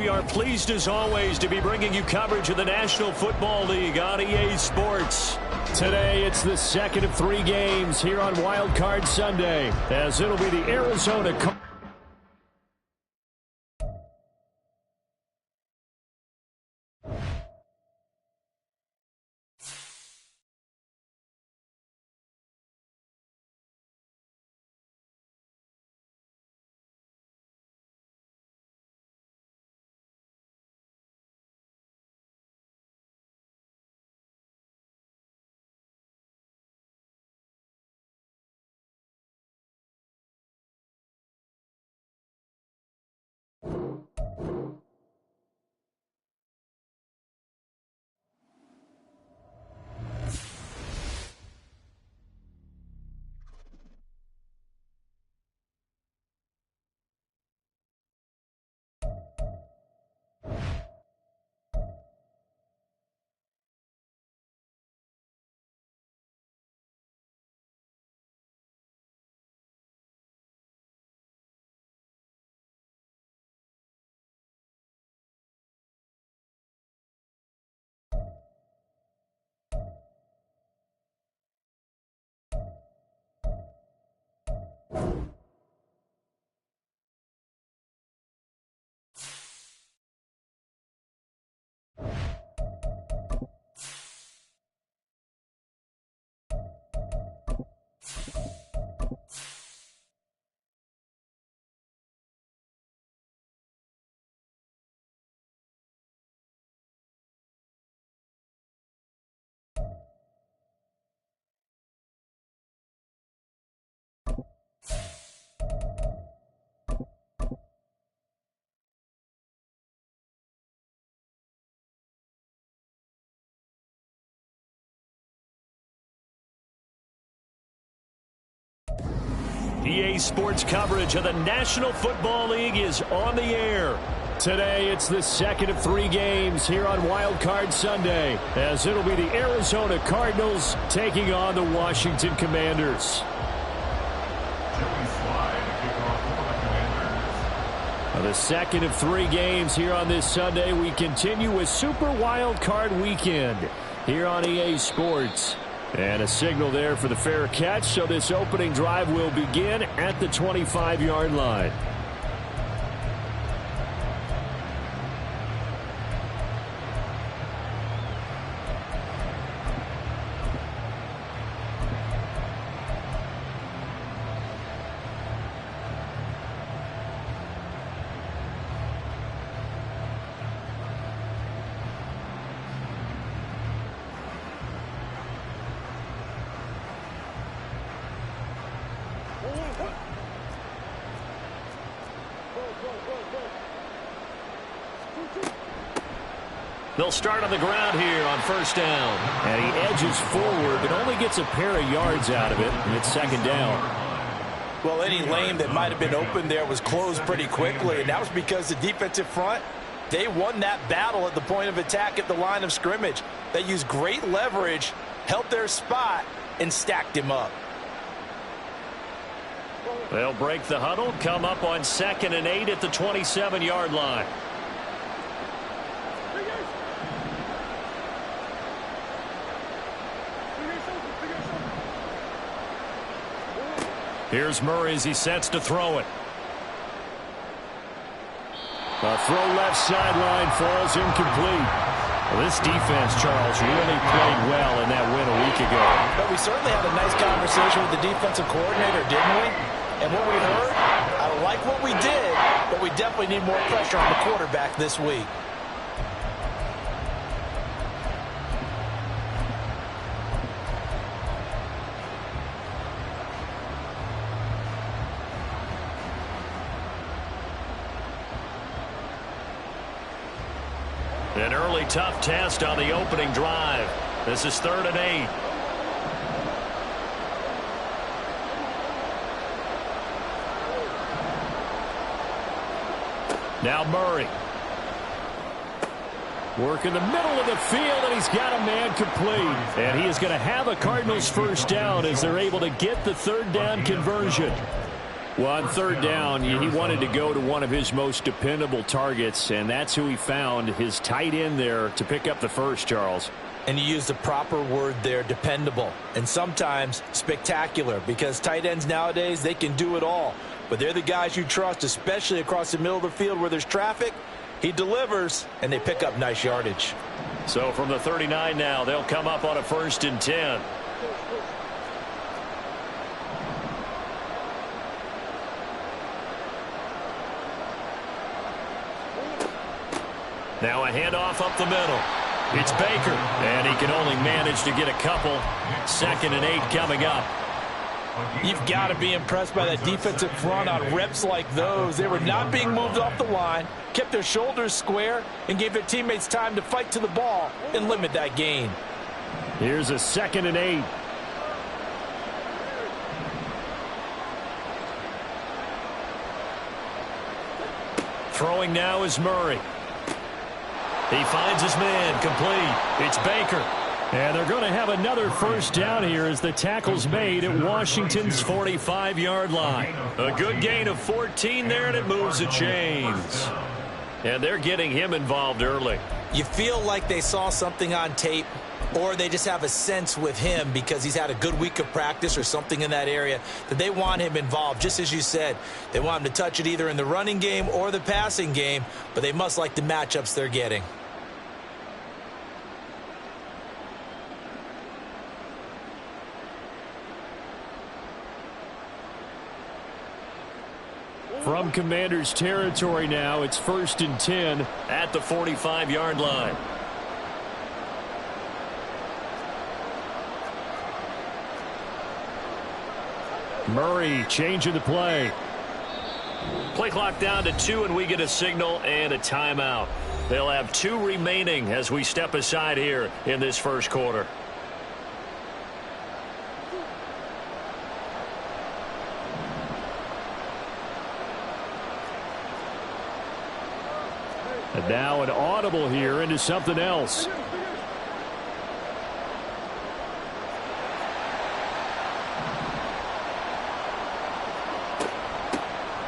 we are pleased as always to be bringing you coverage of the National Football League on EA Sports. Today, it's the second of 3 games here on Wild Card Sunday, as it'll be the Arizona Cardinals. EA Sports coverage of the National Football League is on the air. Today, it's the second of 3 games here on Wild Card Sunday, as it'll be the Arizona Cardinals taking on the Washington Commanders. The second of 3 games here on this Sunday. We continue with Super Wild Card Weekend here on EA Sports. And a signal there for the fair catch, so this opening drive will begin at the 25-yard line. They'll start on the ground here on first down. And he edges forward, but only gets a pair of yards out of it, and it's second down. Well, any lane that might have been open there was closed pretty quickly, and that was because the defensive front, they won that battle at the point of attack at the line of scrimmage. They used great leverage, held their spot, and stacked him up. They'll break the huddle, come up on 2nd and 8 at the 27-yard line. Here's Murray as he sets to throw it. A throw left sideline falls incomplete. Well, this defense, Charles, really played well in that win a week ago. But we certainly had a nice conversation with the defensive coordinator, didn't we? And what we heard, I like what we did, but we definitely need more pressure on the quarterback this week. An early tough test on the opening drive. This is 3rd and 8. Now Murray. Work in the middle of the field, and he's got a man complete. And he is going to have a Cardinals first down as they're able to get the 3rd down conversion. Well, on third down, he wanted to go to one of his most dependable targets, and that's who he found, his tight end there, to pick up the first, Charles. And you used the proper word there, dependable, and sometimes spectacular, because tight ends nowadays, they can do it all. But they're the guys you trust, especially across the middle of the field where there's traffic. He delivers, and they pick up nice yardage. So from the 39 now, they'll come up on a 1st and 10. Now a handoff up the middle. It's Baker, and he can only manage to get a couple. 2nd and 8 coming up. You've got to be impressed by that defensive front on reps like those. They were not being moved off the line, kept their shoulders square, and gave their teammates time to fight to the ball and limit that gain. Here's a 2nd and 8. Throwing now is Murray. He finds his man, complete. It's Baker. And they're going to have another first down here as the tackle's made at Washington's 45-yard line. A good gain of 14 there, and it moves the chains. And they're getting him involved early. You feel like they saw something on tape, or they just have a sense with him because he's had a good week of practice or something in that area that they want him involved. Just as you said, they want him to touch it either in the running game or the passing game, but they must like the matchups they're getting. From Commander's territory now, it's 1st and 10 at the 45-yard line. Murray changing the play. Play clock down to 2, and we get a signal and a timeout. They'll have 2 remaining as we step aside here in this first quarter. And now an audible here into something else.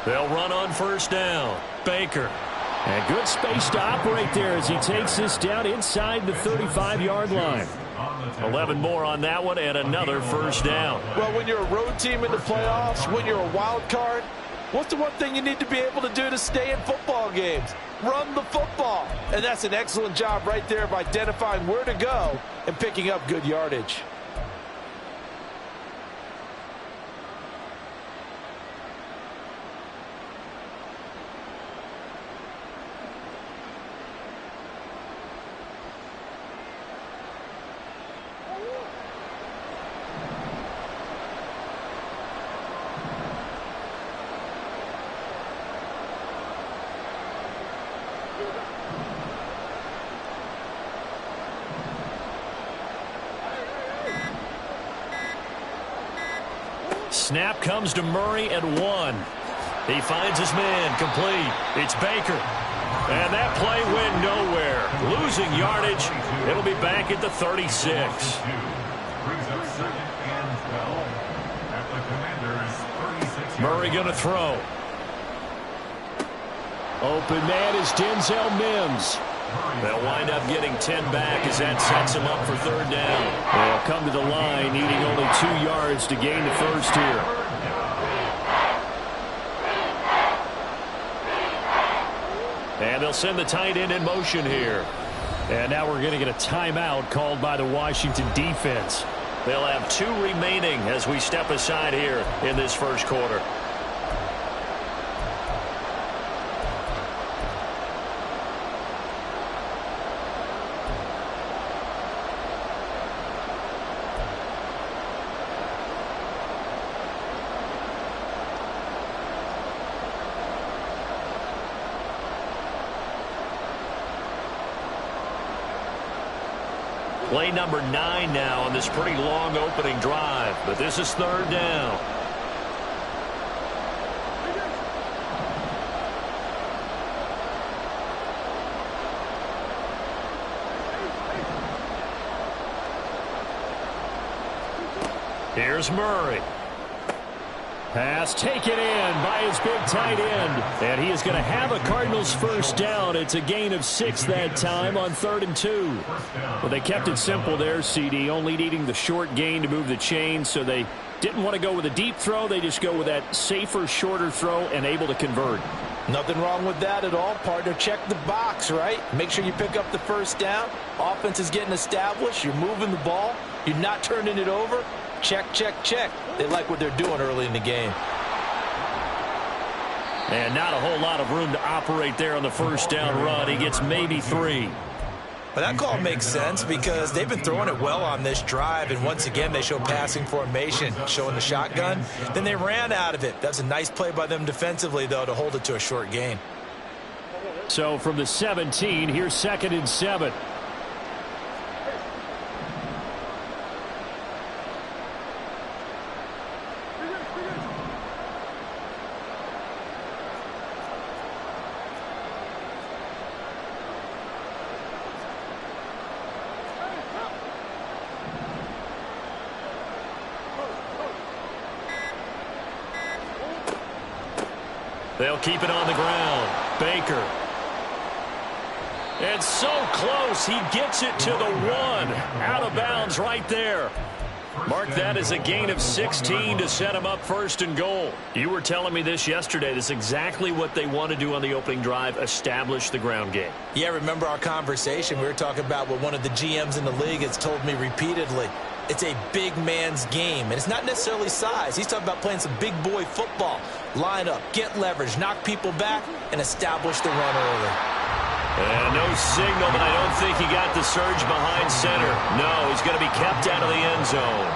They'll run on first down. Baker. And good space to operate there as he takes this down inside the 35-yard line. 11 more on that one and another first down. Well, when you're a road team in the playoffs, when you're a wild card, what's the one thing you need to be able to do to stay in football games? Run the football. And that's an excellent job right there of identifying where to go and picking up good yardage. Snap comes to Murray at 1. He finds his man, complete. It's Baker. And that play went nowhere. Losing yardage. It'll be back at the 36. Murray going to throw. Open man is Denzel Mims. They'll wind up getting 10 back as that sets him up for third down. They'll come to the line needing only 2 yards to gain the first here. And they'll send the tight end in motion here. And now we're going to get a timeout called by the Washington defense. They'll have 2 remaining as we step aside here in this first quarter. Play number 9 now on this pretty long opening drive, but this is third down. Here's Murray. Pass taken in by his big tight end. And he is going to have a Cardinals first down. It's a gain of 6 that time on 3rd and 2. Well, they kept it simple there, CD, only needing the short gain to move the chain, so they didn't want to go with a deep throw. They just go with that safer, shorter throw and able to convert. Nothing wrong with that at all, partner. Check the box, right? Make sure you pick up the first down. Offense is getting established. You're moving the ball. You're not turning it over. Check, check, check. They like what they're doing early in the game. And not a whole lot of room to operate there on the first down run. He gets maybe 3. But that call makes sense because they've been throwing it well on this drive, and once again they show passing formation, showing the shotgun. Then they ran out of it. That's a nice play by them defensively, though, to hold it to a short gain. So from the 17, here's 2nd and 7. They'll keep it on the ground. Baker. It's so close. He gets it to the 1. Out of bounds right there. Mark that as a gain of 16 to set him up 1st and goal. You were telling me this yesterday. This is exactly what they want to do on the opening drive, establish the ground game. Yeah, remember our conversation. We were talking about what one of the GMs in the league has told me repeatedly. It's a big man's game, and it's not necessarily size. He's talking about playing some big boy football. Line up, get leverage, knock people back, and establish the run early. And no signal, but I don't think he got the surge behind center. No, he's going to be kept out of the end zone.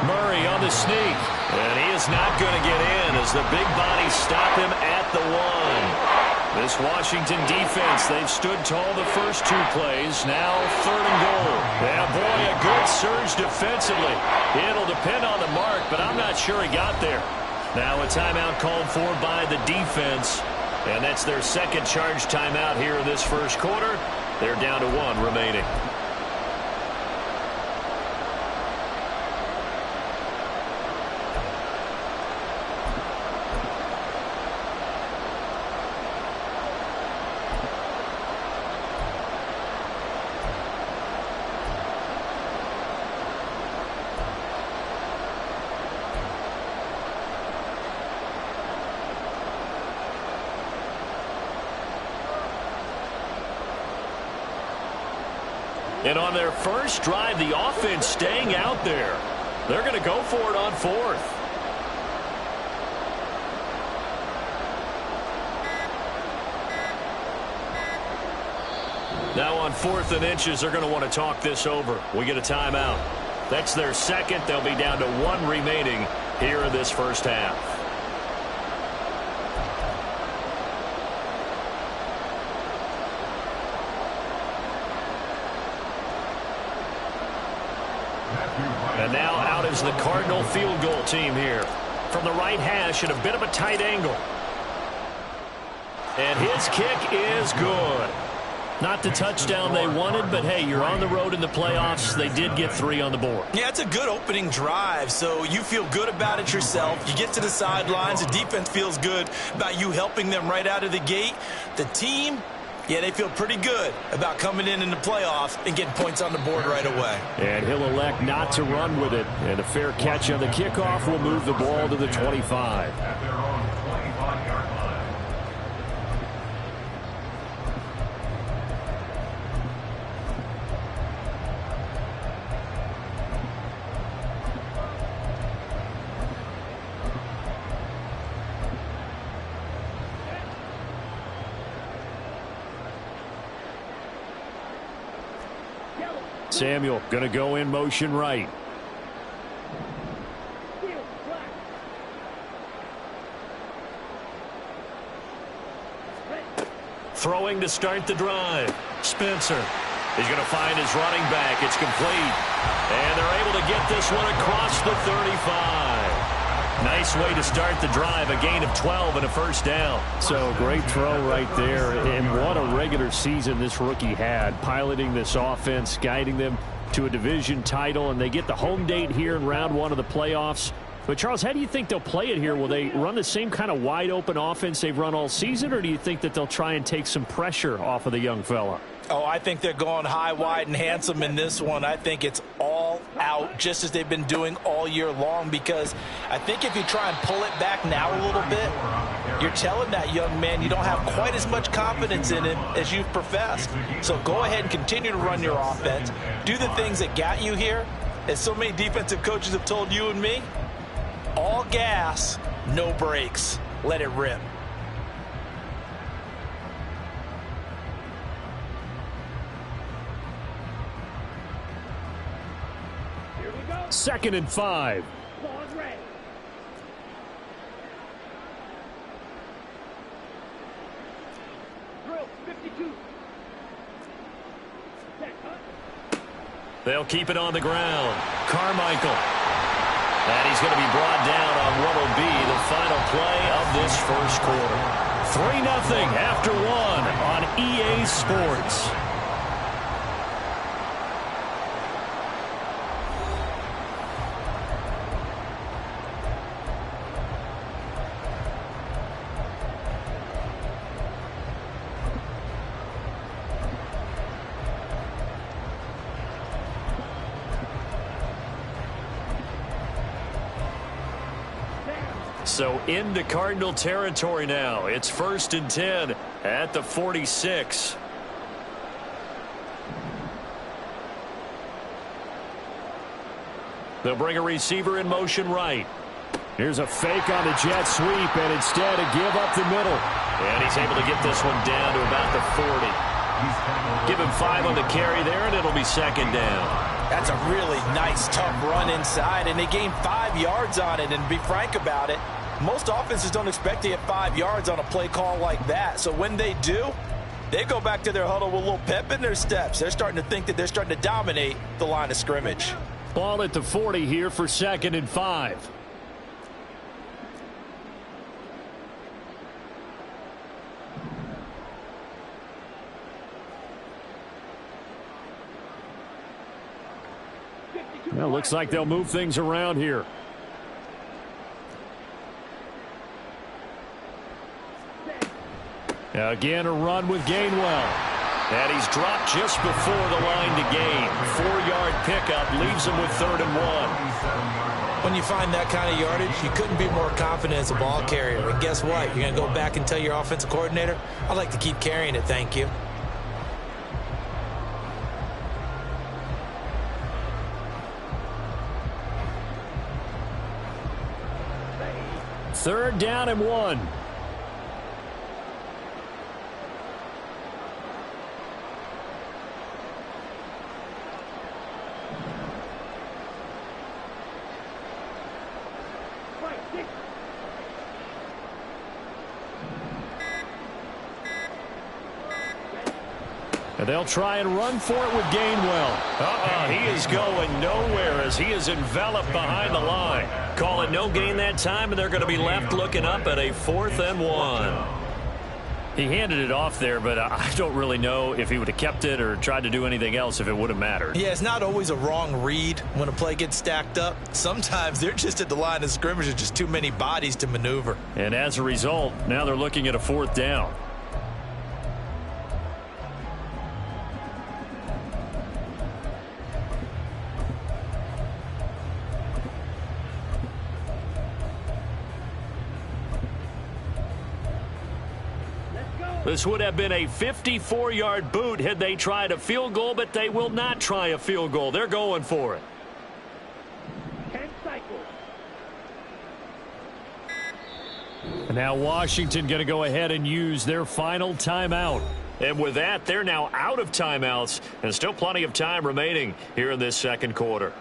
Murray on the sneak, and he is not going to get in as the big bodies stop him at the 1. This Washington defense, they've stood tall the first 2 plays. Now 3rd and goal. Yeah, boy, a good surge defensively. It'll depend on the mark, but I'm not sure he got there. Now a timeout called for by the defense. And that's their 2nd charge timeout here in this first quarter. They're down to 1 remaining. And on their first drive, the offense staying out there. They're going to go for it on 4th. Now on 4th and inches, they're going to want to talk this over. We get a timeout. That's their 2nd. They'll be down to 1 remaining here in this first half. And now out is the Cardinal field goal team here. From the right hash at a bit of a tight angle. And his kick is good. Not the touchdown they wanted, but hey, you're on the road in the playoffs. They did get 3 on the board. Yeah, it's a good opening drive, so you feel good about it yourself. You get to the sidelines. The defense feels good about you helping them right out of the gate. The team, yeah, they feel pretty good about coming in the playoffs and getting points on the board right away. And he'll elect not to run with it. And a fair catch on the kickoff will move the ball to the 25. Samuel going to go in motion right. Throwing to start the drive. Spencer. He's going to find his running back. It's complete. And they're able to get this one across the 35. Nice way to start the drive. A gain of 12 and a first down. So great throw right there. And what a regular season this rookie had. Piloting this offense, guiding them to a division title. And they get the home date here in round 1 of the playoffs. But, Charles, how do you think they'll play it here? Will they run the same kind of wide-open offense they've run all season, or do you think that they'll try and take some pressure off of the young fella? Oh, I think they're going high, wide, and handsome in this one. I think it's all out, just as they've been doing all year long, because I think if you try and pull it back now a little bit, you're telling that young man you don't have quite as much confidence in him as you've professed. So go ahead and continue to run your offense. Do the things that got you here. As so many defensive coaches have told you and me, all gas, no brakes. Let it rip. Second and 5. They'll keep it on the ground. Carmichael. And he's going to be brought down on what will be the final play of this first quarter. 3-0 after 1 on EA Sports. So into Cardinal territory now. It's 1st and 10 at the 46. They'll bring a receiver in motion right. Here's a fake on the jet sweep, and instead a give up the middle. And he's able to get this one down to about the 40. Give him 5 on the carry there, and it'll be 2nd down. That's a really nice, tough run inside, and they gained 5 yards on it. And to be frank about it, most offenses don't expect to get 5 yards on a play call like that. So when they do, they go back to their huddle with a little pep in their steps. They're starting to think that they're starting to dominate the line of scrimmage. Ball at the 40 here for 2nd and 5. Well, looks like they'll move things around here. Again, a run with Gainwell. And he's dropped just before the line to gain. 4-yard pickup leaves him with 3rd and 1. When you find that kind of yardage, you couldn't be more confident as a ball carrier. And guess what? You're going to go back and tell your offensive coordinator, I'd like to keep carrying it, thank you. Third down and 1. And they'll try and run for it with Gainwell. He is going nowhere as he is enveloped behind the line. Call it no gain that time, and they're going to be left looking up at a 4th and 1. He handed it off there, but I don't really know if he would have kept it or tried to do anything else if it would have mattered. Yeah, it's not always a wrong read when a play gets stacked up. Sometimes they're just at the line of scrimmage. There's just too many bodies to maneuver. And as a result, now they're looking at a 4th down. This would have been a 54-yard boot had they tried a field goal, but they will not try a field goal. They're going for it. 10 cycles. And now Washington going to go ahead and use their final timeout. And with that, they're now out of timeouts, and still plenty of time remaining here in this second quarter.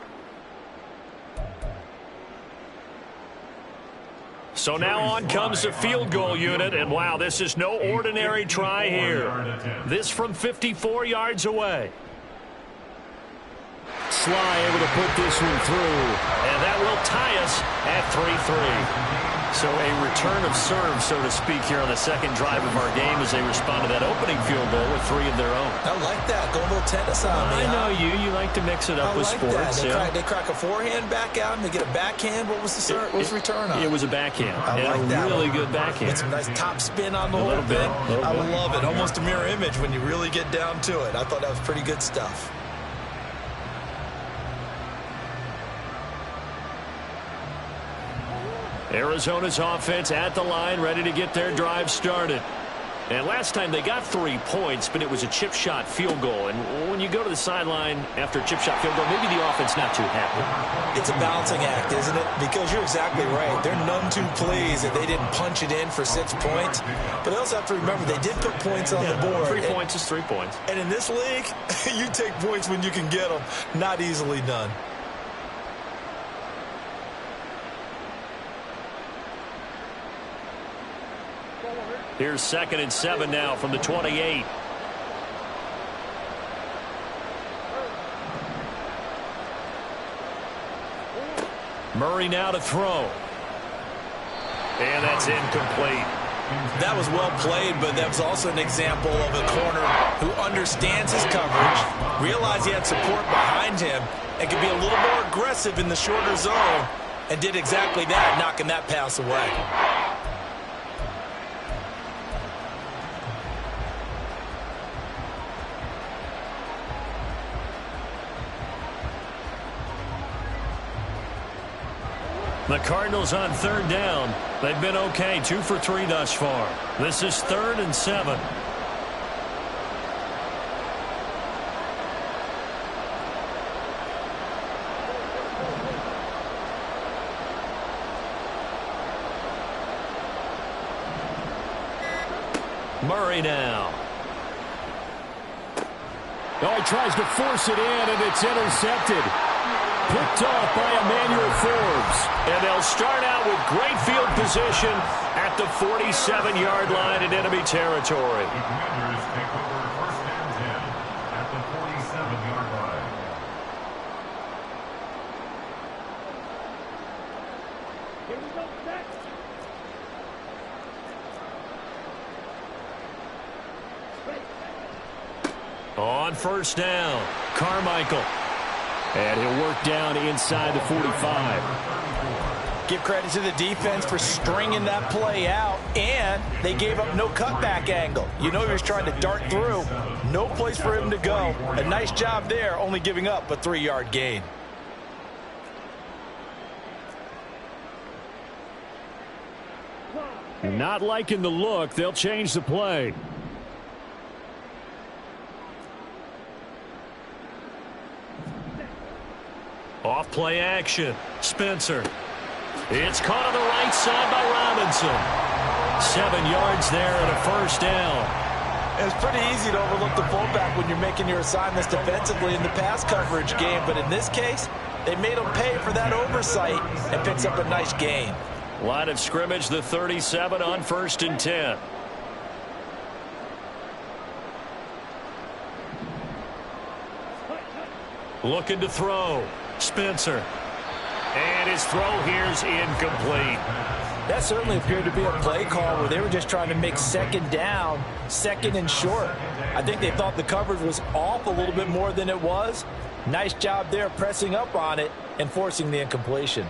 So now on comes the field goal unit, and wow, this is no ordinary try here. This from 54 yards away. Sly able to put this one through, and that will tie us at 3-3. So a return of serve, so to speak, here on the second drive of our game as they respond to that opening field goal with 3 of their own. I like that. Go a little tennis on me. I know you. You like to mix it up with sports. They crack a forehand back out and they get a backhand. What was the serve? What was the return on? It was a backhand. I like that. Really good backhand. It's a nice top spin on the whole thing. I love it. Almost a mirror image when you really get down to it. I thought that was pretty good stuff. Arizona's offense at the line, ready to get their drive started. And last time they got 3 points, but it was a chip shot field goal. And when you go to the sideline after a chip shot field goal, maybe the offense not too happy. It's a balancing act, isn't it? Because you're exactly right. They're none too pleased that they didn't punch it in for 6 points. But they also have to remember they did put points on the board. 3 points is 3 points. And in this league, you take points when you can get them. Not easily done. Here's 2nd and 7 now from the 28. Murray now to throw. And that's incomplete. That was well played, but that was also an example of a corner who understands his coverage, realized he had support behind him, and could be a little more aggressive in the shorter zone, and did exactly that, knocking that pass away. The Cardinals on 3rd down. They've been okay, 2 for 3 thus far. This is 3rd and 7. Murray now. Oh, he tries to force it in, and it's intercepted. Picked off by Emmanuel Forbes. And they'll start out with great field position at the 47-yard line in enemy territory. The Commanders take over 1st and 10 at the 47-yard line. Here we go, set. On 1st down, Carmichael. And he'll work down inside the 45. Give credit to the defense for stringing that play out, and they gave up no cutback angle. You know he was trying to dart through. No place for him to go. A nice job there, only giving up a 3-yard gain. Not liking the look. They'll change the play. Off play action. Spencer. It's caught on the right side by Robinson. 7 yards there and a 1st down. It's pretty easy to overlook the fullback when you're making your assignments defensively in the pass coverage game. But in this case, they made him pay for that oversight and picks up a nice gain. Line of scrimmage, the 37 on 1st and 10. Looking to throw. Spencer. And his throw here's incomplete. That certainly appeared to be a play call where they were just trying to make 2nd down, 2nd and short. I think they thought the coverage was off a little bit more than it was. Nice job there pressing up on it and forcing the incompletion.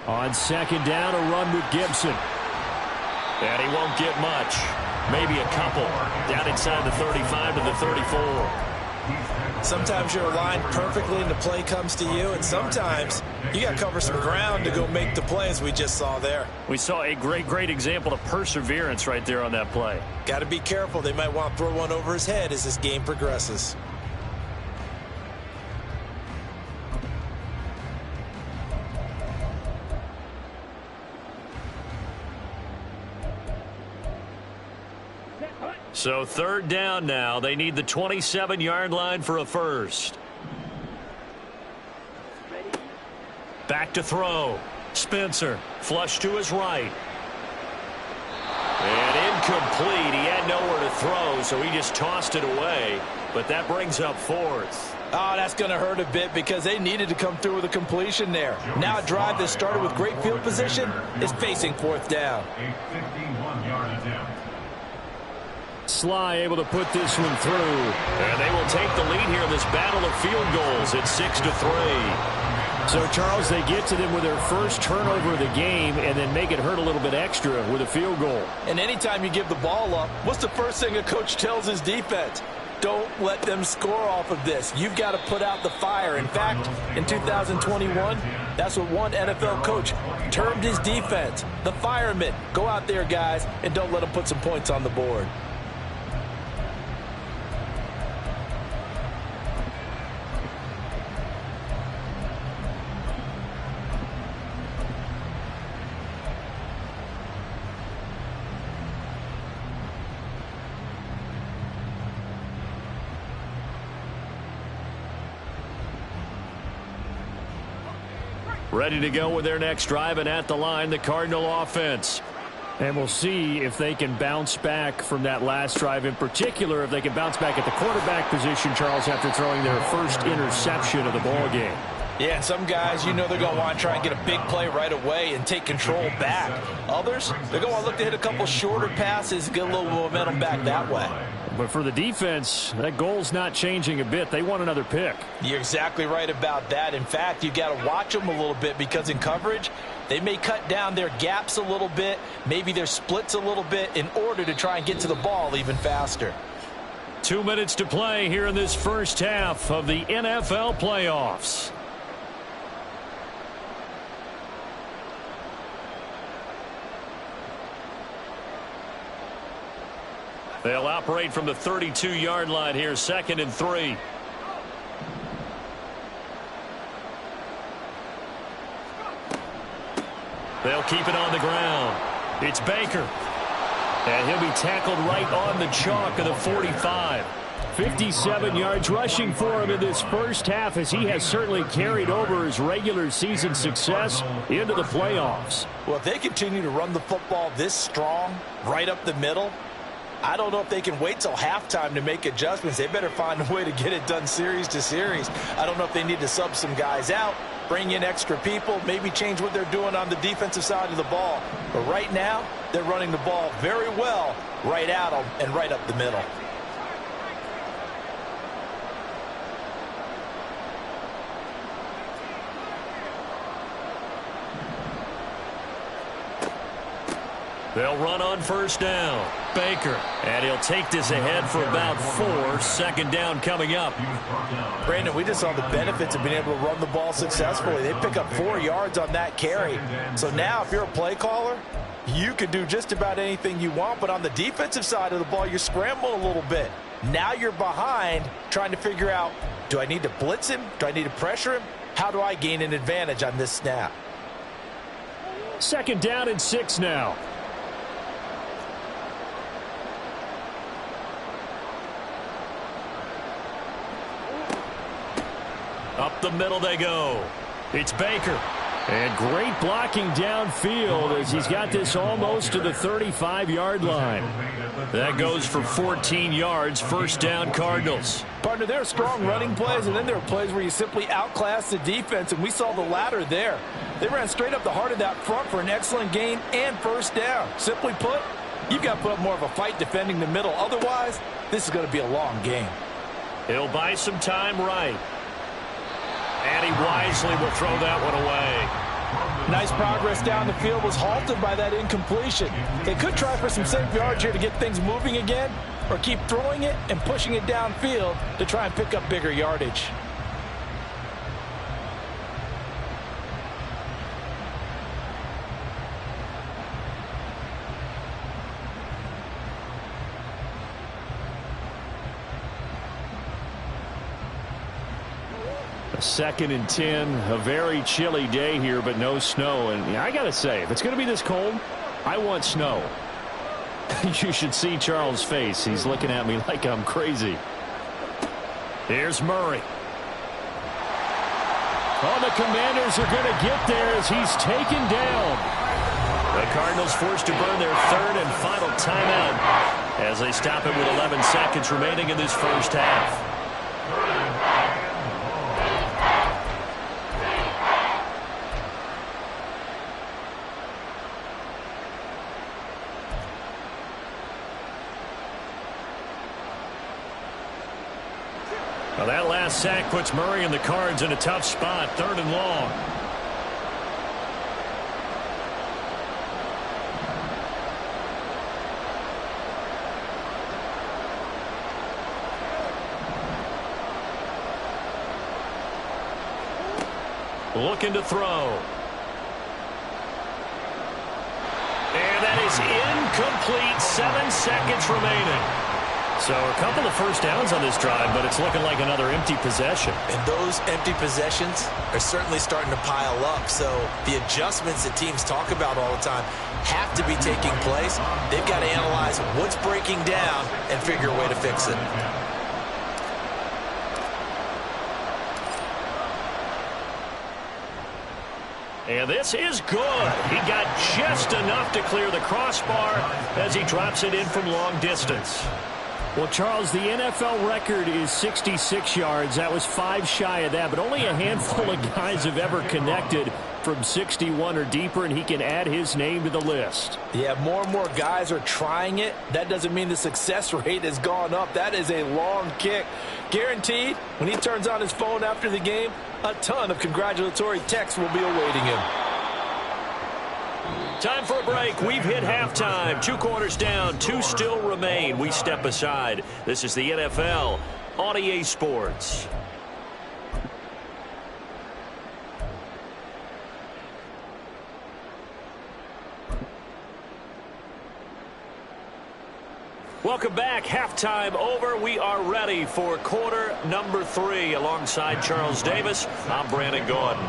On 2nd down, a run with Gibson. And he won't get much. Maybe a couple. Down inside the 35 to the 34. Sometimes you're aligned perfectly and the play comes to you, and sometimes you got to cover some ground to go make the play, as we just saw there. We saw a great example of perseverance right there on that play. Got to be careful. They might want to throw one over his head as this game progresses. So 3rd down now. They need the 27-yard line for a 1st. Back to throw. Spencer. Flush to his right. And incomplete. He had nowhere to throw, so he just tossed it away. But that brings up 4th. Oh, that's going to hurt a bit because they needed to come through with a completion there. Now a drive that started with great field position is facing fourth down. A 51-yard attempt. Sly able to put this one through. And they will take the lead here in this battle of field goals at 6-3. So, Charles, they get to them with their first turnover of the game and then make it hurt a little bit extra with a field goal. And anytime you give the ball up, what's the first thing a coach tells his defense? Don't let them score off of this. You've got to put out the fire. In fact, in 2021, that's what one NFL coach termed his defense, the firemen. Go out there, guys, and don't let them put some points on the board. Ready to go with their next drive, and at the line, the Cardinal offense. And we'll see if they can bounce back from that last drive, in particular if they can bounce back at the quarterback position, Charles, after throwing their first interception of the ball game. Yeah, and some guys, you know they're going to want to try and get a big play right away and take control back. Others, they're going to look to hit a couple shorter passes, get a little momentum back that way. But for the defense, that goal's not changing a bit. They want another pick. You're exactly right about that. In fact, you've got to watch them a little bit because in coverage, they may cut down their gaps a little bit, maybe their splits a little bit in order to try and get to the ball even faster. 2 minutes to play here in this first half of the NFL playoffs. They'll operate from the 32-yard line here, 2nd and 3. They'll keep it on the ground. It's Baker. And he'll be tackled right on the chalk of the 45. 57 yards rushing for him in this first half, as he has certainly carried over his regular season success into the playoffs. Well, if they continue to run the football this strong, right up the middle, I don't know if they can wait till halftime to make adjustments. They better find a way to get it done series to series. I don't know if they need to sub some guys out, bring in extra people, maybe change what they're doing on the defensive side of the ball. But right now, they're running the ball very well right at them and right up the middle. They'll run on first down. Baker. And he'll take this ahead for about 4. 2nd down coming up. Brandon, we just saw the benefits of being able to run the ball successfully. They pick up 4 yards on that carry. So now if you're a play caller, you can do just about anything you want. But on the defensive side of the ball, you're scrambling a little bit. Now you're behind trying to figure out, do I need to blitz him? Do I need to pressure him? How do I gain an advantage on this snap? 2nd down and 6 now. Up the middle they go. It's Baker. And great blocking downfield as he's got this almost to the 35-yard line. That goes for 14 yards. 1st down, Cardinals. Partner, there are strong running plays, and then there are plays where you simply outclass the defense, and we saw the latter there. They ran straight up the heart of that front for an excellent gain and 1st down. Simply put, you've got to put up more of a fight defending the middle. Otherwise, this is going to be a long game. He'll buy some time right. And he wisely will throw that one away. Nice progress down the field, was halted by that incompletion. They could try for some safe yards here to get things moving again, or keep throwing it and pushing it downfield to try and pick up bigger yardage. Second and 10, a very chilly day here, but no snow. And I got to say, if it's going to be this cold, I want snow. You should see Charles' face. He's looking at me like I'm crazy. Here's Murray. Oh, the Commanders are going to get there as he's taken down. The Cardinals forced to burn their 3rd and final timeout as they stop it with 11 seconds remaining in this first half. Well, that last sack puts Murray and the Cards in a tough spot, 3rd and long. Looking to throw. And that is incomplete. 7 seconds remaining. So a couple of first downs on this drive, but it's looking like another empty possession. And those empty possessions are certainly starting to pile up. So the adjustments that teams talk about all the time have to be taking place. They've got to analyze what's breaking down and figure a way to fix it. And this is good. He got just enough to clear the crossbar as he drops it in from long distance. Well, Charles, the NFL record is 66 yards. That was 5 shy of that, but only a handful of guys have ever connected from 61 or deeper, and he can add his name to the list. Yeah, more and more guys are trying it. That doesn't mean the success rate has gone up. That is a long kick. Guaranteed, when he turns on his phone after the game, a ton of congratulatory texts will be awaiting him. Time for a break. We've hit halftime. 2 quarters down, 2 still remain. We step aside. This is the NFL on EA Sports. Welcome back. Halftime over. We are ready for quarter number 3. Alongside Charles Davis, I'm Brandon Gordon.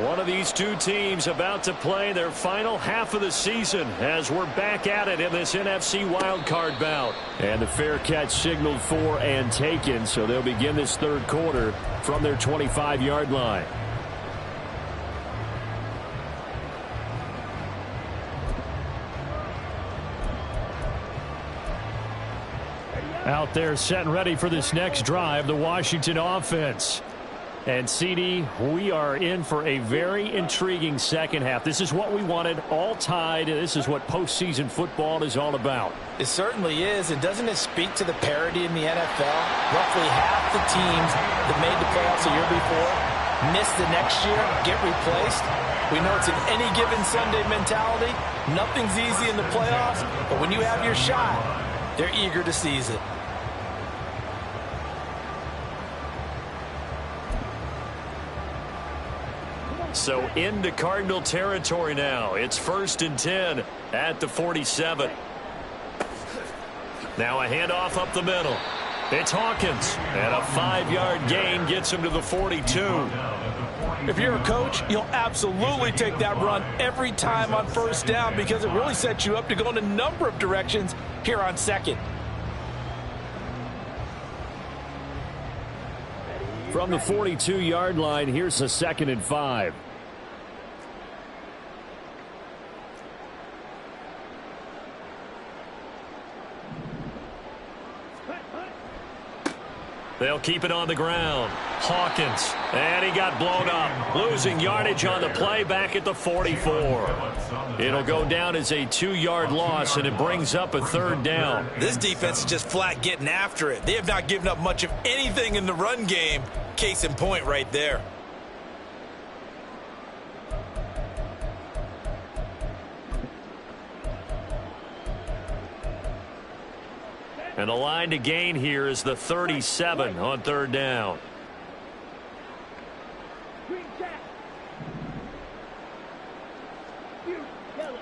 One of these two teams about to play their final half of the season as we're back at it in this NFC wildcard bout. And the fair catch signaled for and taken, so they'll begin this 3rd quarter from their 25-yard line. Out there set and ready for this next drive, the Washington offense. And CD, we are in for a very intriguing second half. This is what we wanted, all tied, and this is what postseason football is all about. It certainly is, and doesn't it speak to the parity in the NFL? Roughly half the teams that made the playoffs a year before miss the next year, get replaced. We know it's an any given Sunday mentality. Nothing's easy in the playoffs, but when you have your shot, they're eager to seize it. So into Cardinal territory now. It's 1st and 10 at the 47. Now a handoff up the middle. It's Hawkins. And a 5-yard gain gets him to the 42. If you're a coach, you'll absolutely take that run every time on 1st down because it really sets you up to go in a number of directions here on 2nd. From the 42-yard line, here's a 2nd and 5. They'll keep it on the ground. Hawkins, and he got blown up. Losing yardage on the play back at the 44. It'll go down as a 2-yard loss, and it brings up a 3rd down. This defense is just flat getting after it. They have not given up much of anything in the run game. Case in point right there. And the line to gain here is the 37 on 3rd down. Green Jack. You, yellow.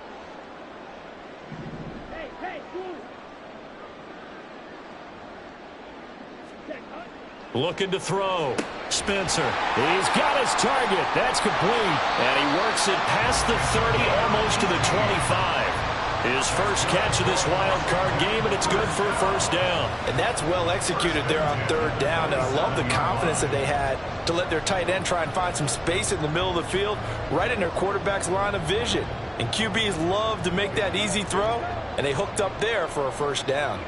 Hey, blue. Check, huh? Looking to throw. Spencer. He's got his target. That's complete. And he works it past the 30, almost to the 25. His first catch of this wild card game, and it's good for a 1st down. And that's well executed there on 3rd down. And I love the confidence that they had to let their tight end try and find some space in the middle of the field, right in their quarterback's line of vision. And QBs love to make that easy throw, and they hooked up there for a 1st down.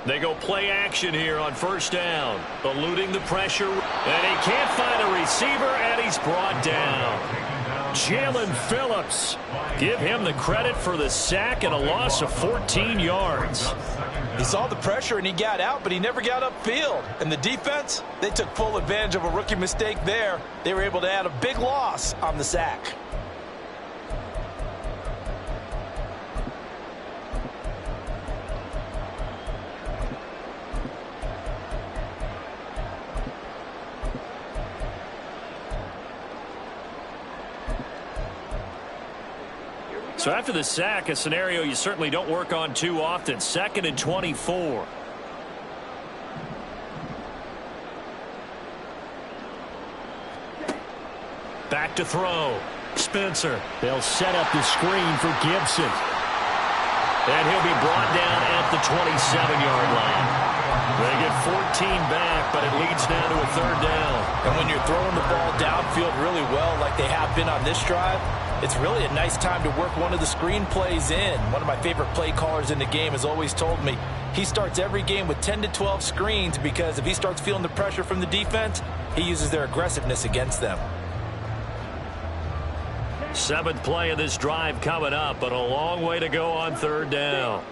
They go play action here on 1st down. Eluding the pressure. And he can't find a receiver, and he's brought down. Jalen Phillips. Give him the credit for the sack and a loss of 14 yards. He saw the pressure and he got out, but he never got upfield. And the defense, they took full advantage of a rookie mistake there. They were able to add a big loss on the sack. So after the sack, a scenario you certainly don't work on too often. 2nd and 24. Back to throw. Spencer. They'll set up the screen for Gibson. And he'll be brought down at the 27-yard line. They get 14 back, but it leads now to a 3rd down. And when you're throwing the ball downfield really well like they have been on this drive, it's really a nice time to work one of the screen plays in. One of my favorite play callers in the game has always told me he starts every game with 10 to 12 screens because if he starts feeling the pressure from the defense, he uses their aggressiveness against them. 7th play of this drive coming up, but a long way to go on 3rd down.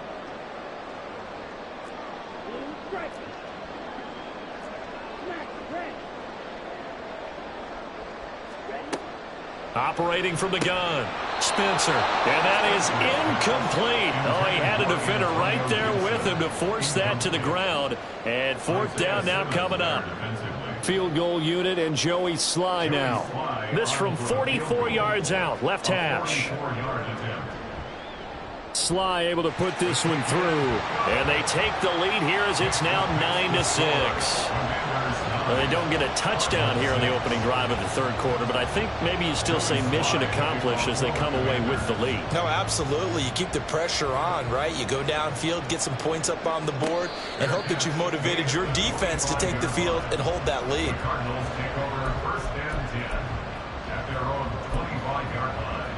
Operating from the gun, Spencer, and that is incomplete. Oh, he had a defender right there with him to force that to the ground. And 4th down now coming up. Field goal unit and Joey Sly now. This from 44 yards out, left hash. Sly able to put this one through. And they take the lead here as it's now 9-6. Well, they don't get a touchdown here on the opening drive of the 3rd quarter, but I think maybe you still say mission accomplished as they come away with the lead. No, absolutely. You keep the pressure on, right? You go downfield, get some points up on the board, and hope that you've motivated your defense to take the field and hold that lead. Cardinals take over 1st and 10 at their own 25-yard line.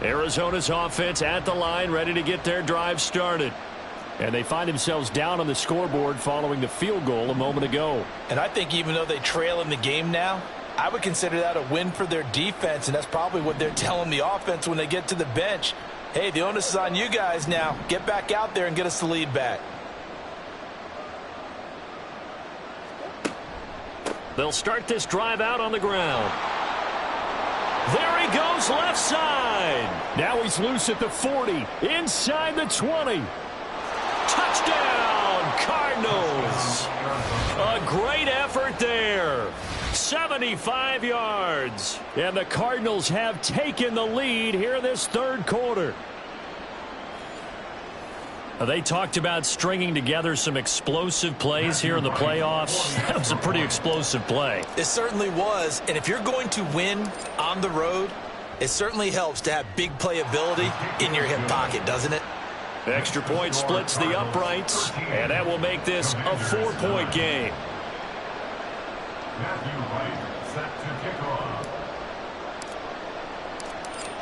Arizona's offense at the line, ready to get their drive started. And they find themselves down on the scoreboard following the field goal a moment ago. And I think even though they trail in the game now, I would consider that a win for their defense, and that's probably what they're telling the offense when they get to the bench. Hey, the onus is on you guys now. Get back out there and get us the lead back. They'll start this drive out on the ground. There he goes, left side. Now he's loose at the 40, inside the 20. Touchdown, Cardinals. A great effort there. 75 yards. And the Cardinals have taken the lead here in this 3rd quarter. They talked about stringing together some explosive plays here in the playoffs. That was a pretty explosive play. It certainly was. And if you're going to win on the road, it certainly helps to have big playability in your hip pocket, doesn't it? Extra point splits the uprights, and that will make this a 4-point game. Matthew Wright set to kick off.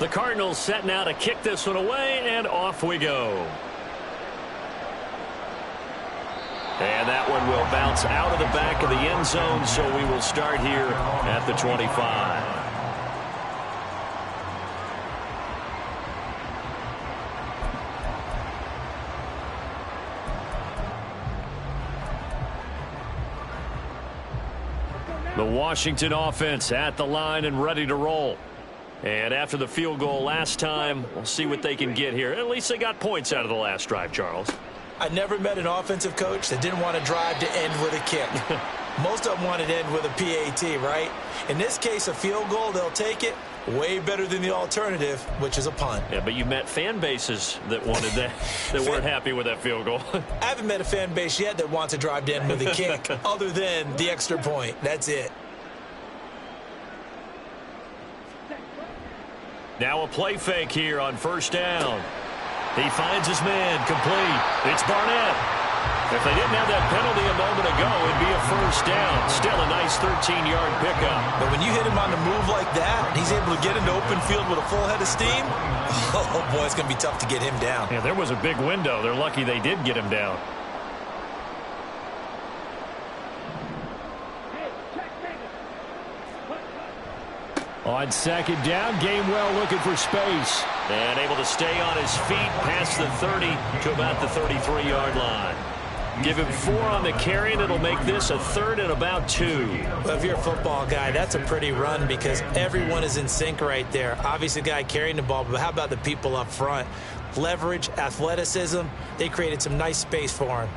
The Cardinals set now to kick this one away, and off we go. And that one will bounce out of the back of the end zone, so we will start here at the 25. The Washington offense at the line and ready to roll. And after the field goal last time, we'll see what they can get here. At least they got points out of the last drive, Charles. I never met an offensive coach that didn't want to drive to end with a kick. Most of them want to end with a PAT, right? In this case, a field goal, they'll take it. Way better than the alternative, which is a punt. Yeah, but you met fan bases that wanted that, that weren't happy with that field goal. I haven't met a fan base yet that wants to drive to end with a kick other than the extra point. That's it. Now a play fake here on 1st down. He finds his man, complete. It's Barnett. If they didn't have that penalty a moment ago, it'd be a 1st down. Still a nice 13-yard pickup. But when you hit him on the move like that, he's able to get into open field with a full head of steam, oh, boy, it's going to be tough to get him down. Yeah, there was a big window. They're lucky they did get him down. On second down, Gainwell looking for space. And able to stay on his feet past the 30 to about the 33-yard line. Give him 4 on the carry, and it'll make this a 3rd and about 2. Well, if you're a football guy, that's a pretty run because everyone is in sync right there. Obviously, the guy carrying the ball, but how about the people up front? Leverage, athleticism, they created some nice space for him.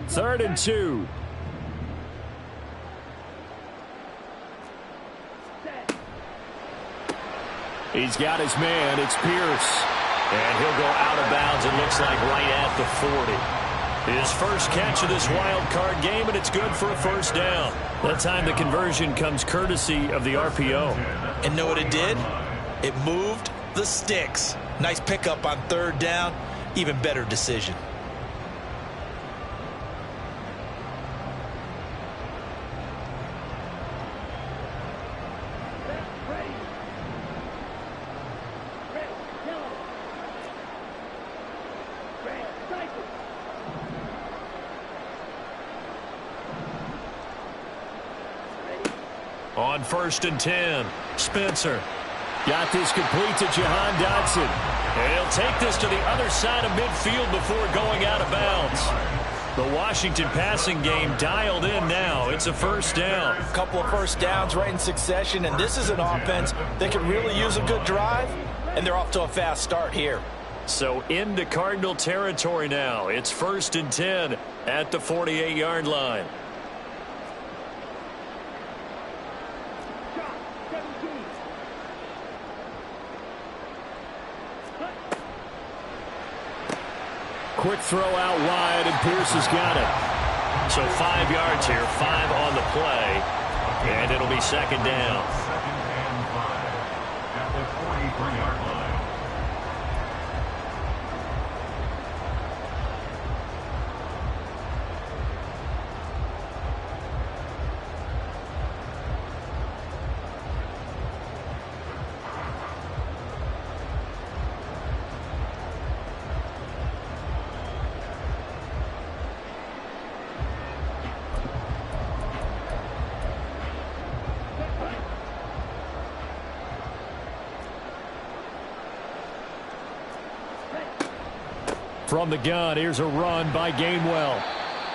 Third and 2. He's got his man. It's Pierce. And he'll go out of bounds, it looks like, right at the 40. His first catch of this wild card game, and it's good for a first down. That time the conversion comes courtesy of the RPO. And know what it did? It moved the sticks. Nice pickup on 3rd down. Even better decision. On 1st and 10, Spencer. Got this complete to Jahan Dotson. And he'll take this to the other side of midfield before going out of bounds. The Washington passing game dialed in now. It's a first down. A couple of first downs right in succession, and this is an offense that can really use a good drive, and they're off to a fast start here. So into Cardinal territory now. It's 1st and 10 at the 48-yard line. Quick throw out wide, and Pierce has got it. So 5 yards here, 5 on the play, and it'll be second down. 2nd and 5 at the 43-yard line. From the gun, here's a run by Gainwell.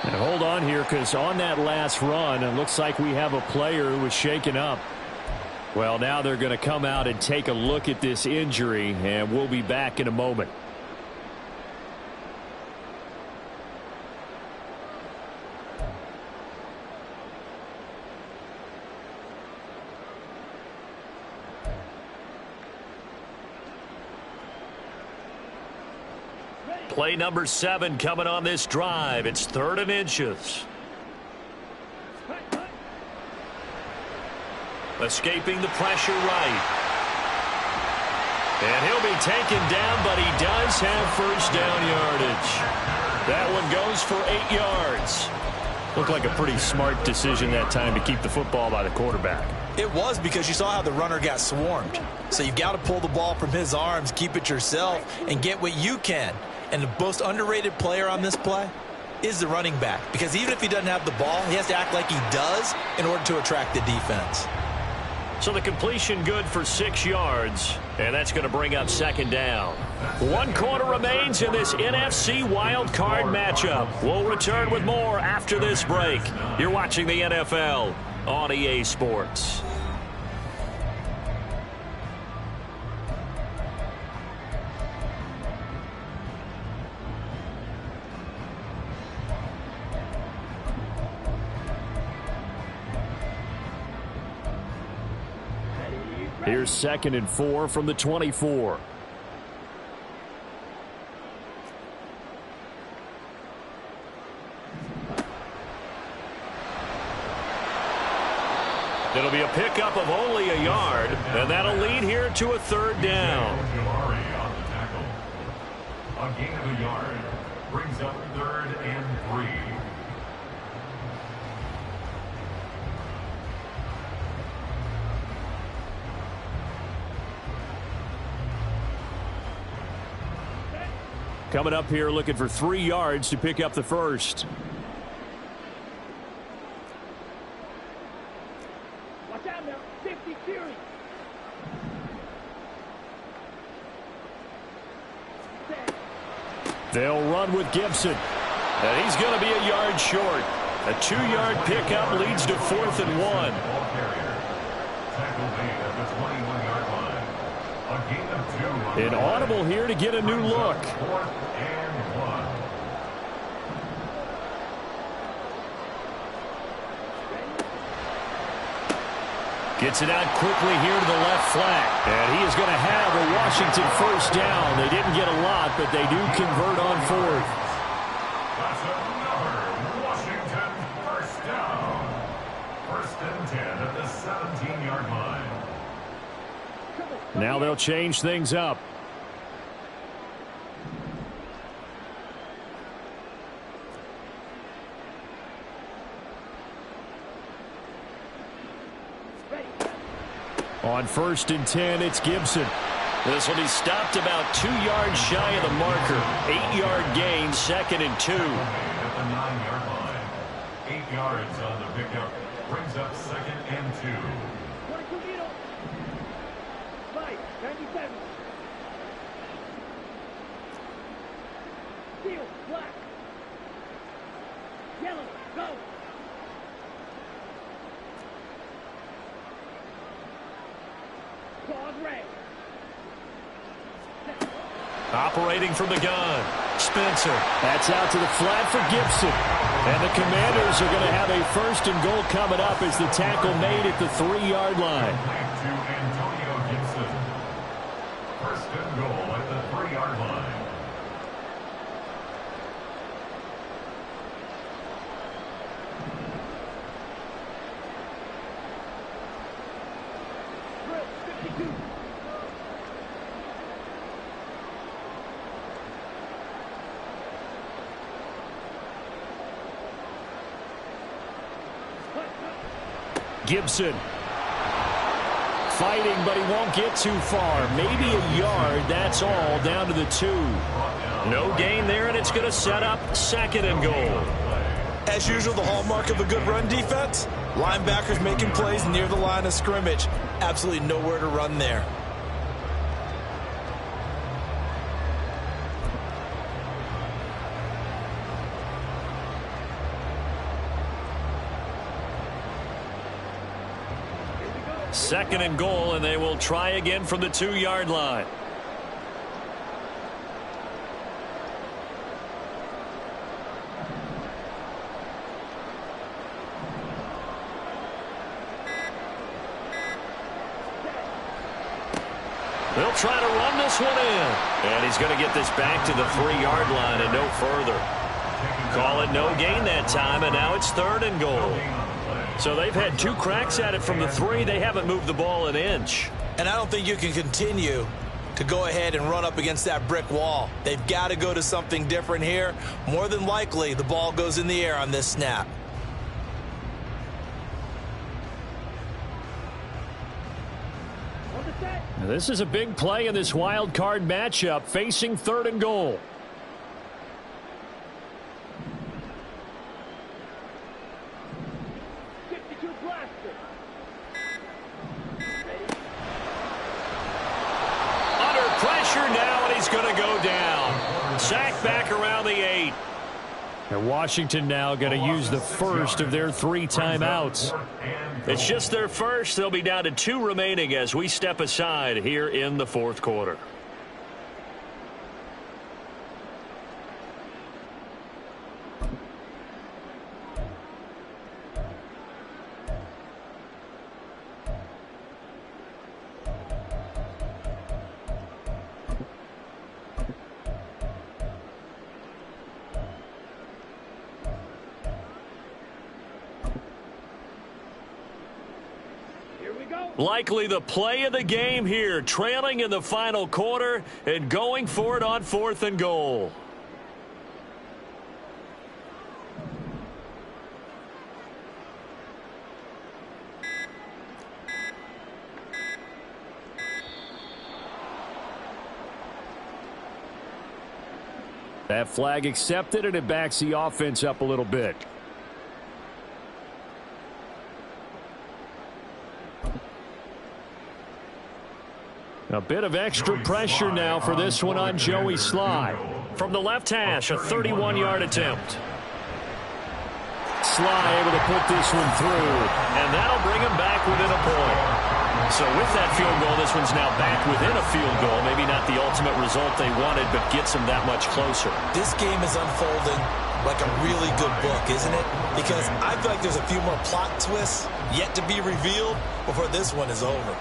And hold on here, because on that last run, it looks like we have a player who was shaken up. Well, now they're going to come out and take a look at this injury, and we'll be back in a moment. Play number 7 coming on this drive. It's 3rd and inches. Escaping the pressure right. And he'll be taken down, but he does have first down yardage. That one goes for 8 yards. Looked like a pretty smart decision that time to keep the football by the quarterback. It was, because you saw how the runner got swarmed. So you've got to pull the ball from his arms, keep it yourself, and get what you can. And the most underrated player on this play is the running back. Because even if he doesn't have the ball, he has to act like he does in order to attract the defense. So the completion good for 6 yards. And that's going to bring up second down. 1 quarter remains in this NFC wild card matchup. We'll return with more after this break. You're watching the NFL on EA Sports. Here's 2nd and 4 from the 24. It'll be a pickup of only a yard, and that'll lead here to a 3rd down. A gain of a yard brings up 3rd and 3. Coming up here looking for 3 yards to pick up the first. Watch out now. 50 series. They'll run with Gibson. And he's going to be a yard short. A 2-yard pickup leads to 4th and 1. Ball carrier. Tackle made at the 21-yard line. A gain of 2. An audible here to get a new look. 4th and 1. Gets it out quickly here to the left flat. And he is going to have a Washington first down. They didn't get a lot, but they do convert on 4th. That's another Washington first down. 1st and 10 at the 17-yard line. Now they'll change things up. On 1st and 10, it's Gibson. This will be stopped about 2 yards shy of the marker. 8-yard gain, 2nd and 2. At the 9-yard line. 8 yards on the pickup. Brings up 2nd and 2. 22 meters. Right. 97. Steel. Black. Yellow. Go. Claws red. Operating from the gun. Spencer. That's out to the flat for Gibson. And the Commanders are going to have a 1st and goal coming up as the tackle made at the 3-yard line. Back to Antonio Gibson. 1st and goal at the 3-yard line. Drill. 52. Gibson fighting, but he won't get too far. Maybe a yard, that's all, down to the 2. No gain there, and it's going to set up 2nd and goal. As usual, the hallmark of a good run defense, linebackers making plays near the line of scrimmage. Absolutely nowhere to run there. Second and goal, and they will try again from the 2-yard line. They'll try to run this one in. And he's going to get this back to the 3-yard line and no further. Call it no gain that time, and now it's 3rd and goal. So they've had 2 cracks at it from the 3. They haven't moved the ball an inch. And I don't think you can continue to go ahead and run up against that brick wall. They've got to go to something different here. More than likely, the ball goes in the air on this snap. On the set. This is a big play in this wild card matchup, facing 3rd and goal. Going to go down. Sack back around the 8. And Washington now going to use the first of their 3 timeouts. It's just their first. They'll be down to 2 remaining as we step aside here in the 4th quarter. Likely the play of the game here, trailing in the final quarter and going for it on 4th and goal. That flag accepted, and it backs the offense up a little bit. A bit of extra pressure now for this one on Joey Sly. From the left hash, a 31-yard attempt. Sly able to put this one through. And that'll bring him back within a point. So with that field goal, this one's now back within a field goal. Maybe not the ultimate result they wanted, but gets them that much closer. This game is unfolding like a really good book, isn't it? Because I feel like there's a few more plot twists yet to be revealed before this one is over.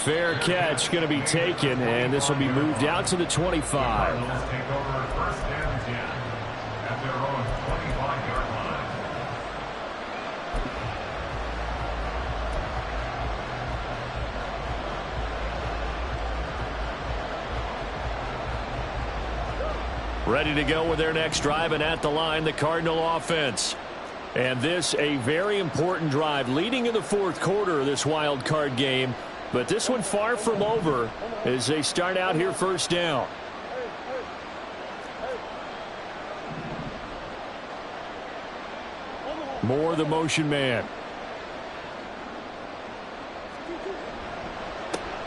Fair catch going to be taken, and this will be moved out to the 25. Cardinals take over first and 10 at their own 25-yard line. Ready to go with their next drive, and at the line, the Cardinal offense. And this, a very important drive leading in the fourth quarter of this wild card game. But this one far from over as they start out here first down. Moore, the motion man.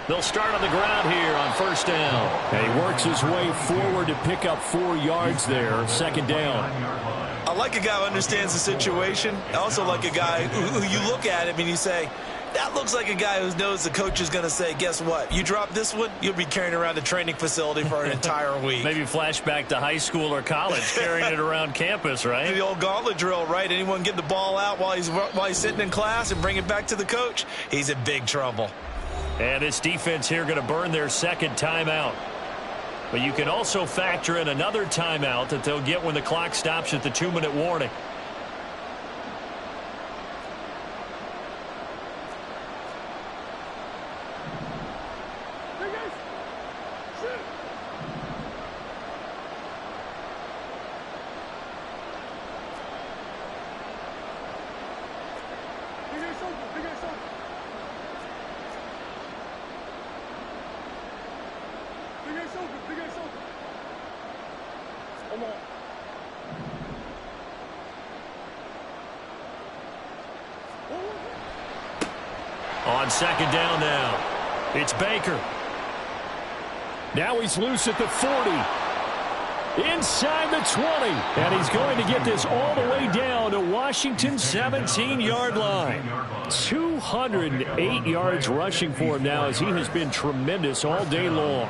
They'll start on the ground here on first down. And he works his way forward to pick up 4 yards there, second down. I like a guy who understands the situation. I also like a guy who you look at him and you say, that looks like a guy who knows the coach is going to say, guess what? You drop this one, you'll be carrying around the training facility for an entire week. Maybe flashback to high school or college, carrying it around campus, right? The old gauntlet drill, right? Anyone get the ball out while he's sitting in class and bring it back to the coach? He's in big trouble. And this defense here going to burn their second timeout. But you can also factor in another timeout that they'll get when the clock stops at the 2-minute warning. On second down now, it's Baker. Now he's loose at the 40. Inside the 20. And he's going to get this all the way down to Washington's 17-yard line. 208 yards rushing for him now as he has been tremendous all day long.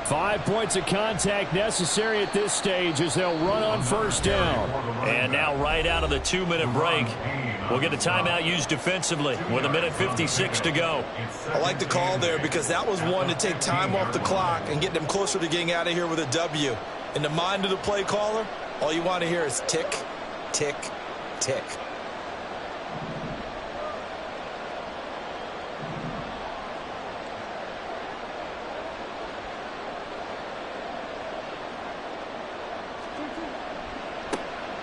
Five points of contact necessary at this stage as they'll run on first down. And now right out of the 2-minute break, we'll get a timeout used defensively with 1:56 to go. I like the call there because that was one to take time off the clock and get them closer to getting out of here with a W. In the mind of the play caller, all you want to hear is tick, tick, tick.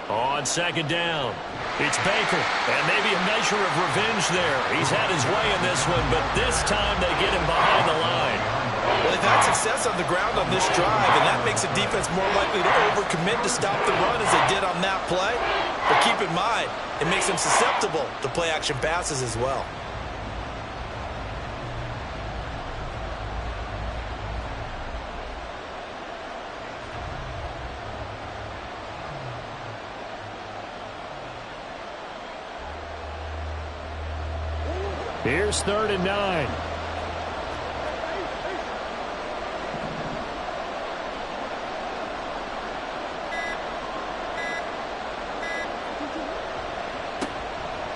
On second down, it's Baker, and maybe a measure of revenge there. He's had his way in this one, but this time they get him behind the line. Well, they've had success on the ground on this drive, and that makes the defense more likely to overcommit to stop the run as they did on that play. But keep in mind, it makes them susceptible to play-action passes as well. Here's 3rd and 9.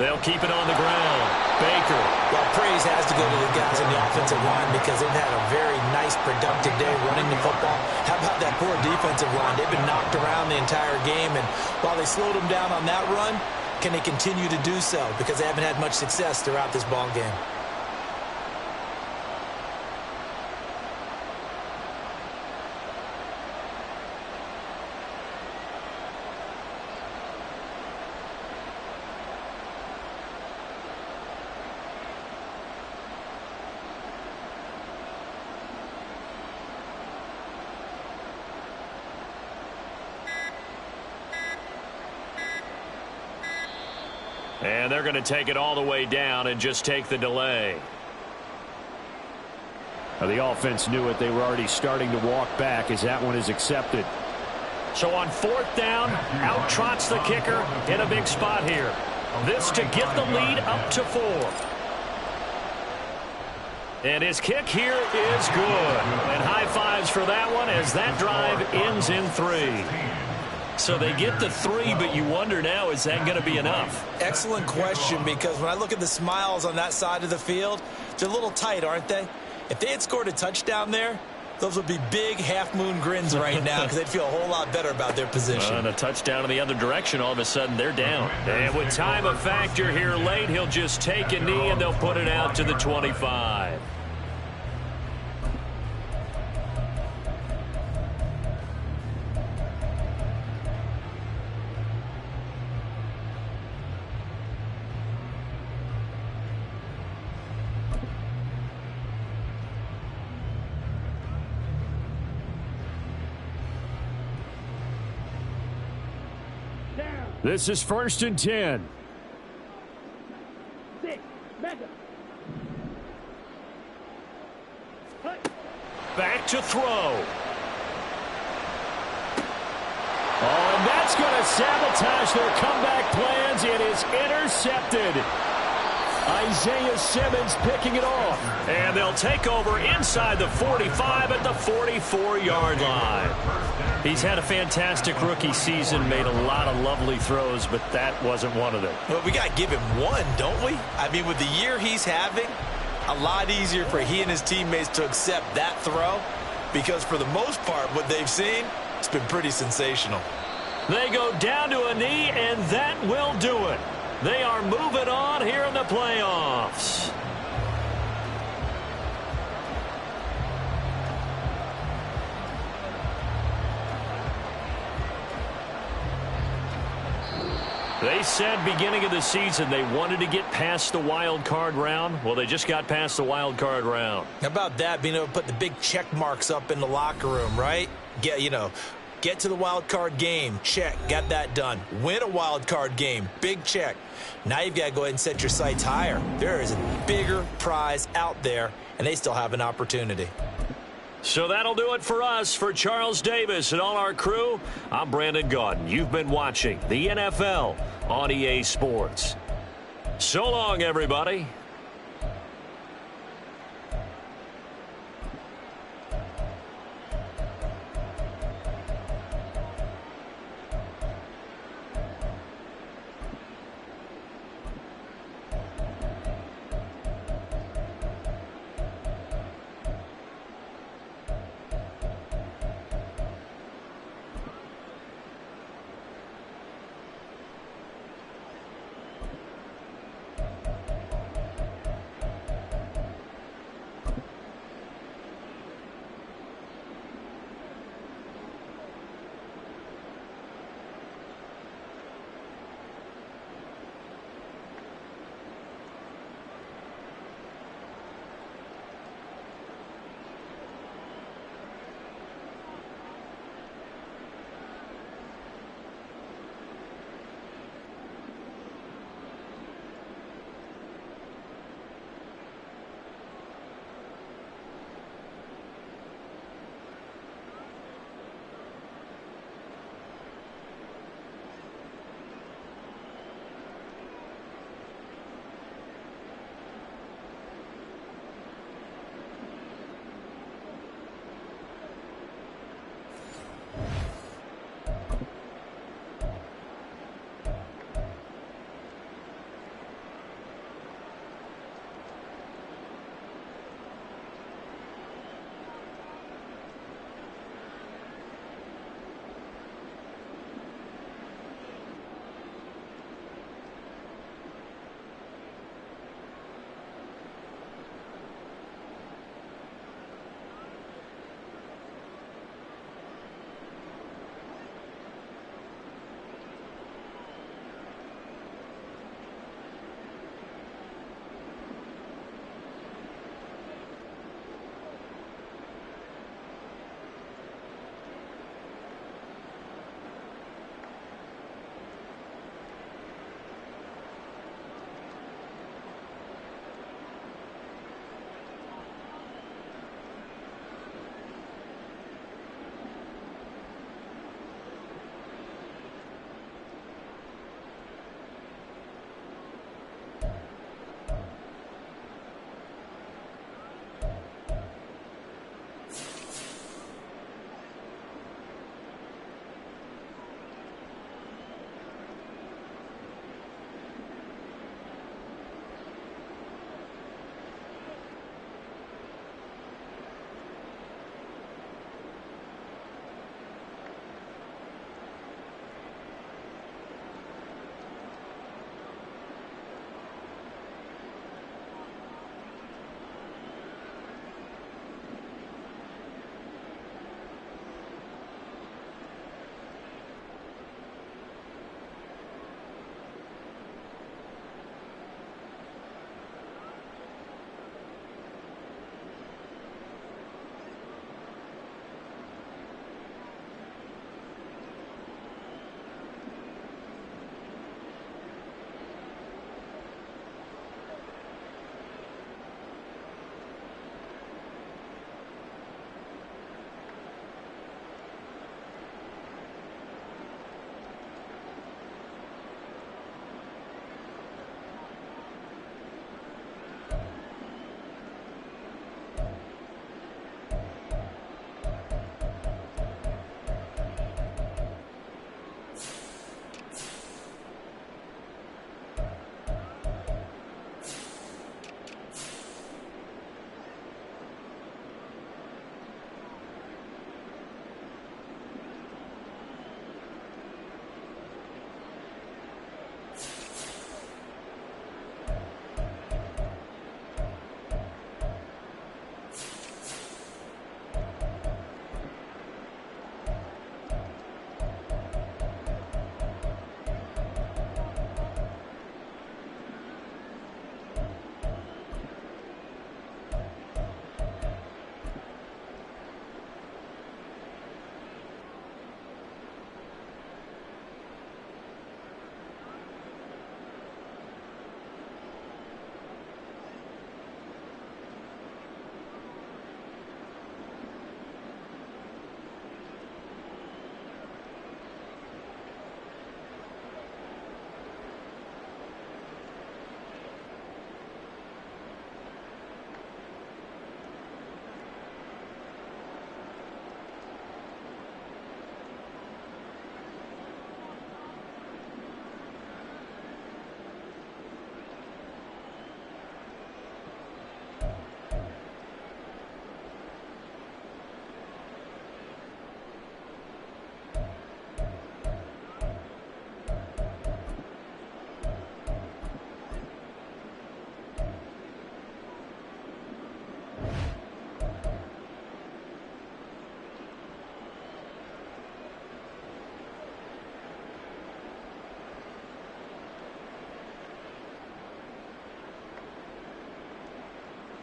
They'll keep it on the ground. Baker. Well, praise has to go to the guys on the offensive line because they've had a very nice, productive day running the football. How about that poor defensive line? They've been knocked around the entire game, and while they slowed them down on that run, can they continue to do so? Because they haven't had much success throughout this ball game. And they're going to take it all the way down and just take the delay. Well, the offense knew it. They were already starting to walk back as that one is accepted. So on 4th down, out trots the kicker in a big spot here. This to get the lead up to 4. And his kick here is good. And high fives for that one as that drive ends in 3. So they get the 3, but you wonder now, is that going to be enough? Excellent question, because when I look at the smiles on that side of the field, they're a little tight, aren't they? If they had scored a touchdown there, those would be big half-moon grins right now because they'd feel a whole lot better about their position. And a touchdown in the other direction, all of a sudden they're down. And with time a factor here late, he'll just take a knee and they'll put it out to the 25. This is 1st and 10. 6. Mega. Back to throw. Oh, and that's going to sabotage their comeback plans. It is intercepted. Isaiah Simmons picking it off. And they'll take over inside the 45 at the 44-yard line. He's had a fantastic rookie season, made a lot of lovely throws, but that wasn't one of them. Well, we got to give him one, don't we? I mean, with the year he's having, a lot easier for he and his teammates to accept that throw because for the most part, what they've seen, it's been pretty sensational. They go down to a knee, and that will do it. They are moving on here in the playoffs. They said beginning of the season they wanted to get past the wild card round. Well, they just got past the wild card round. How about that, being able to put the big check marks up in the locker room, right? Get to the wild card game, check, got that done. Win a wild card game, big check. Now you've got to go ahead and set your sights higher. There is a bigger prize out there, and they still have an opportunity. So that'll do it for us. For Charles Davis and all our crew, I'm Brandon Gaudin. You've been watching the NFL on EA Sports. So long, everybody.